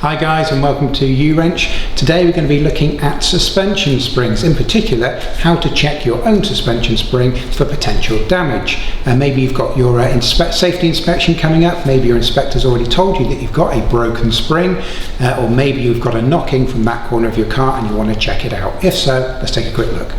Hi guys, and welcome to U-Wrench. Today we're going to be looking at suspension springs, in particular how to check your own suspension spring for potential damage. Maybe you've got your safety inspection coming up, maybe your inspector's already told you that you've got a broken spring, or maybe you've got a knocking from that corner of your car and you want to check it out. If so, let's take a quick look.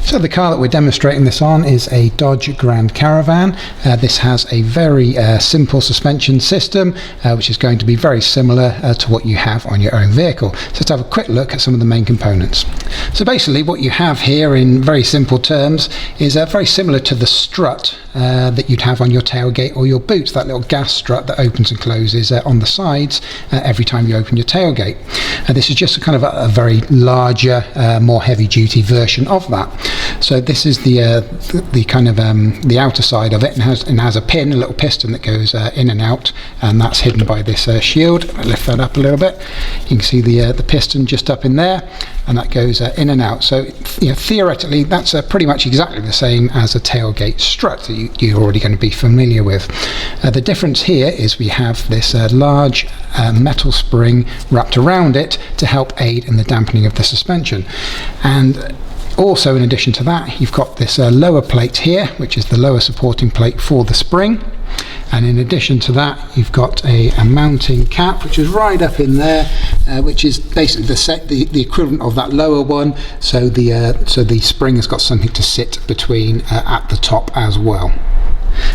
So the car that we're demonstrating this on is a Dodge Grand Caravan. This has a very simple suspension system, which is going to be very similar to what you have on your own vehicle. So let's have a quick look at some of the main components. So basically what you have here in very simple terms is very similar to the strut that you'd have on your tailgate or your boot, that little gas strut that opens and closes on the sides every time you open your tailgate. This is just a kind of a very larger, more heavy duty version of that. So this is the kind of the outer side of it, and has a pin, a little piston that goes in and out, and that's hidden by this shield. I lift that up a little bit. You can see the piston just up in there, and that goes in and out. So theoretically, that's pretty much exactly the same as a tailgate strut that you're already going to be familiar with. The difference here is we have this large metal spring wrapped around it to help aid in the dampening of the suspension. And also, in addition to that, you've got this lower plate here, which is the lower supporting plate for the spring. And in addition to that, you've got a mounting cap, which is right up in there, which is basically the equivalent of that lower one. So the spring has got something to sit between at the top as well.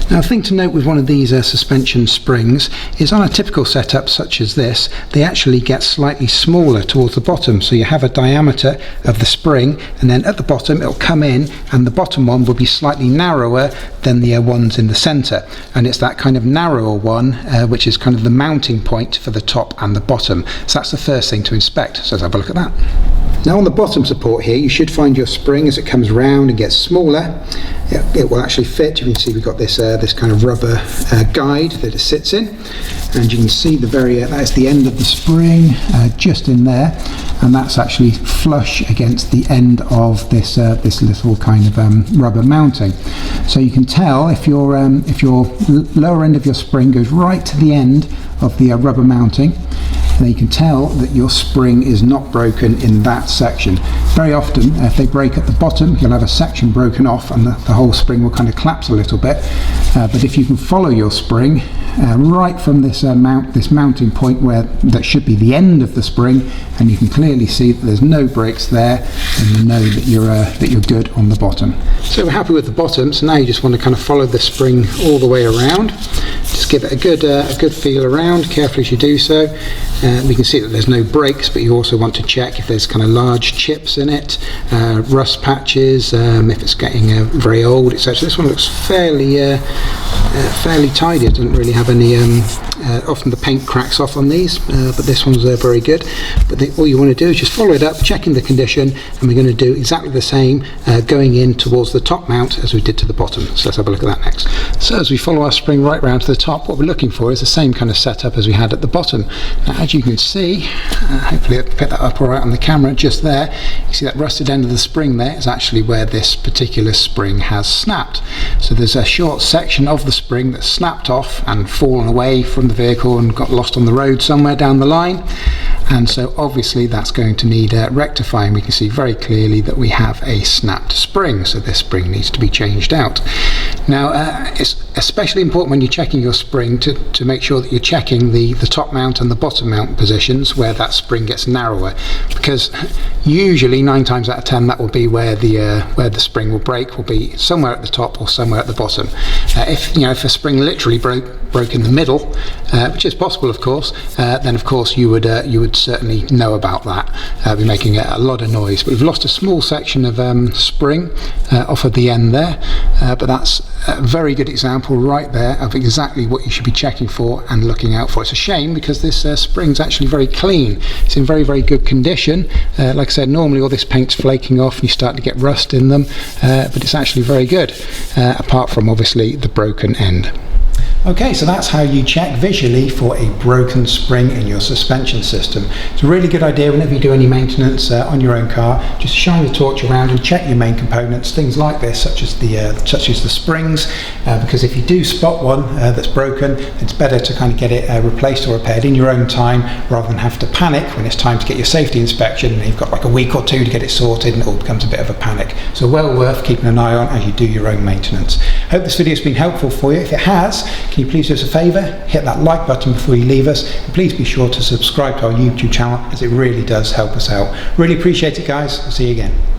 Now, a thing to note with one of these suspension springs is on a typical setup such as this, they actually get slightly smaller towards the bottom. So you have a diameter of the spring, and then at the bottom it'll come in, and the bottom one will be slightly narrower than the ones in the center. And it's that kind of narrower one which is kind of the mounting point for the top and the bottom. So that's the first thing to inspect. So let's have a look at that. Now, on the bottom support here, you should find your spring as it comes round and gets smaller. It will actually fit. You can see we've got this kind of rubber guide that it sits in, and you can see that is the end of the spring just in there, and that's actually flush against the end of this little kind of rubber mounting. So you can tell if your lower end of your spring goes right to the end of the rubber mounting, then you can tell that your spring is not broken in that section. Very often, if they break at the bottom, you'll have a section broken off, and the whole spring will kind of collapse a little bit. But if you can follow your spring right from this mounting point, that should be the end of the spring, and you can clearly see that there's no breaks there, and you know that you're good on the bottom. So we're happy with the bottom. So now you just want to kind of follow the spring all the way around. Just give it a good feel around, carefully as you do so. We can see that there's no breaks, but you also want to check if there's kind of large chips in it, rust patches, if it's getting very old, etc. This one looks fairly tidy. It doesn't really have any. Often the paint cracks off on these, but this one's very good. But all you want to do is just follow it up, checking the condition, and we're going to do exactly the same going in towards the top mount as we did to the bottom. So let's have a look at that next. So as we follow our spring right round to the top, what we're looking for is the same kind of setup as we had at the bottom. Now, as you can see, hopefully I'll pick that up all right on the camera, just there, you see that rusted end of the spring there is actually where this particular spring has snapped. So there's a short section of the spring that's snapped off and fallen away from the vehicle and got lost on the road somewhere down the line, and so obviously that's going to need rectifying. We can see very clearly that we have a snapped spring, so this spring needs to be changed out. Now, it's especially important when you're checking your spring to make sure that you're checking the top mount and the bottom mount positions where that spring gets narrower, because usually 9 times out of 10 that will be where the spring will break, will be somewhere at the top or somewhere at the bottom. If a spring literally broke in the middle, which is possible of course, then of course you would certainly know about that. Be making a lot of noise. But we've lost a small section of spring off at the end there, but that's a very good example right there of exactly what you should be checking for and looking out for. It's a shame because this spring's actually very clean. It's in very, very good condition. Like I said, normally all this paint's flaking off and you start to get rust in them, but it's actually very good, apart from obviously the broken end. Okay, so that's how you check visually for a broken spring in your suspension system. It's a really good idea whenever you do any maintenance on your own car, just shine the torch around and check your main components, things like this, such as the springs, because if you do spot one that's broken, it's better to kind of get it replaced or repaired in your own time rather than have to panic when it's time to get your safety inspection and you've got like a week or two to get it sorted and it all becomes a bit of a panic. So well worth keeping an eye on as you do your own maintenance. Hope this video has been helpful for you. If it has, can you please do us a favour, hit that like button before you leave us, and please be sure to subscribe to our YouTube channel as it really does help us out. Really appreciate it, guys. I'll see you again.